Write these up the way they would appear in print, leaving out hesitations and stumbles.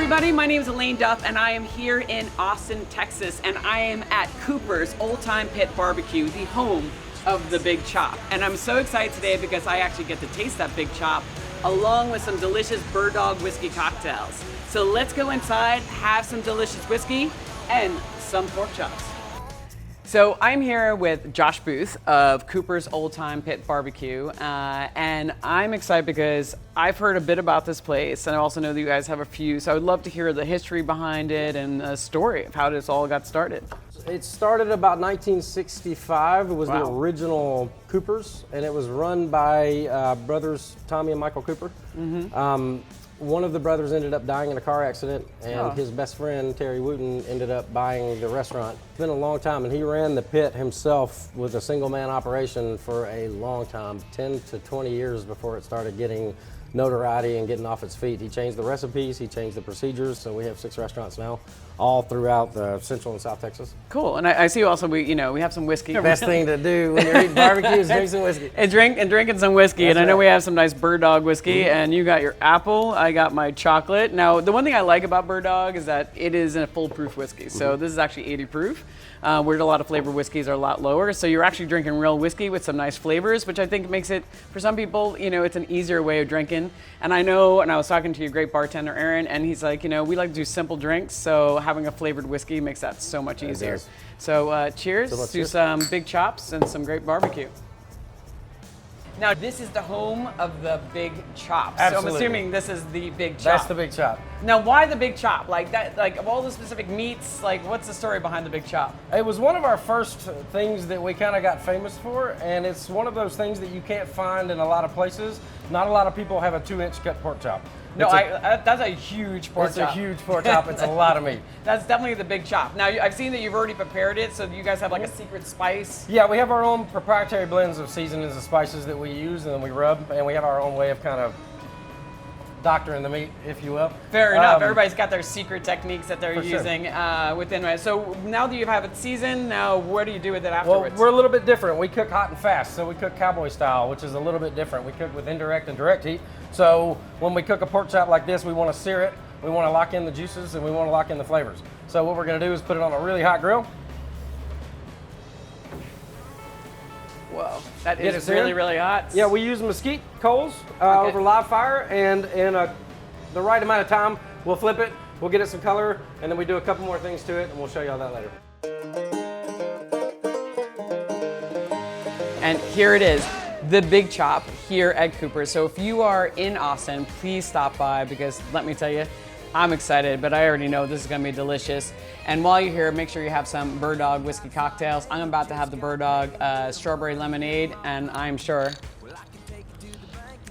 everybody, my name is Elaine Duff and I am here in Austin, Texas, and I am at Cooper's Old Time Pit BBQ, the home of the Big Chop. And I'm so excited today because I actually get to taste that Big Chop along with some delicious Bird Dog whiskey cocktails. So let's go inside, have some delicious whiskey and some pork chops. So I'm here with Josh Booth of Cooper's Old Time Pit BBQ, and I'm excited because I've heard a bit about this place, and I also know that you guys have a few, so I would love to hear the history behind it and the story of how this all got started. It started about 1965. It was Wow. the original Cooper's, and it was run by brothers Tommy and Michael Cooper. One of the brothers ended up dying in a car accident, and his best friend, Terry Wooten, ended up buying the restaurant. It's been a long time, and he ran the pit himself with a single-man operation for a long time, 10 to 20 years before it started getting notoriety and getting off its feet. He changed the recipes, he changed the procedures, so we have 6 restaurants now, all throughout the Central and South Texas. Cool, and I see also we have some whiskey. The best thing to do when you're eating barbecue is drink some whiskey. And drinking some whiskey. That's And I know right. we have some nice Bird Dog whiskey, and you got your apple, I got my chocolate. Now, the one thing I like about Bird Dog is that it is a foolproof whiskey. So this is actually 80 proof, where a lot of flavored whiskeys are a lot lower. So you're actually drinking real whiskey with some nice flavors, which I think makes it, for some people, it's an easier way of drinking. And I know, and I was talking to your great bartender, Aaron, and he's like, we like to do simple drinks, so having a flavored whiskey makes that so much easier. does. So cheers So let's to cheers. some Big Chops and some great barbecue. Now, this is the home of the Big Chop. So I'm Absolutely. assuming this is the Big Chop. That's the Big Chop. Now, why the Big Chop? Like that, like of all the specific meats, like what's the story behind the Big Chop? It was one of our first things that we kind of got famous for, and it's one of those things that you can't find in a lot of places. Not a lot of people have a 2-inch cut pork chop. No, It's a- that's a huge pork It's chop. a huge pork chop. It's a lot of meat. That's definitely the Big Chop. Now, I've seen that you've already prepared it, so you guys have like a secret spice. Yeah, we have our own proprietary blends of seasonings and spices that we use and then we rub, and we have our own way of kind of doctoring the meat, if you will. Fair enough. Everybody's got their secret techniques that they're For sure. using within. So now that you have it seasoned, now what do you do with it Well, afterwards? we're a little bit different. We cook hot and fast, so we cook cowboy style, which is a little bit different. We cook with indirect and direct heat. So when we cook a pork chop like this, we want to sear it, we want to lock in the juices, and we want to lock in the flavors. So what we're going to do is put it on a really hot grill. Whoa, that Get is it really, seared? really hot. Yeah, we use mesquite coals Okay. over live fire, and in the right amount of time, we'll flip it, we'll get it some color, and then we do a couple more things to it, and we'll show you all that later. And here it is, the Big Chop here at Cooper. So if you are in Austin, please stop by because let me tell you, I'm excited, but I already know this is gonna be delicious. And while you're here, make sure you have some Bird Dog whiskey cocktails. I'm about to have the Bird Dog strawberry lemonade, and I'm sure,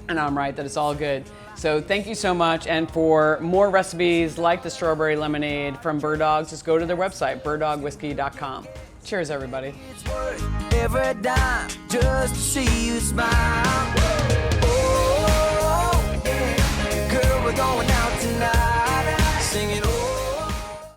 and I'm right, that it's all good. So thank you so much, and for more recipes like the strawberry lemonade from Bird Dog, just go to their website, birddogwhiskey.com. Cheers, everybody. It's worth every dime just to see you smile. Oh, yeah. Girl, we're going out tonight. Singing.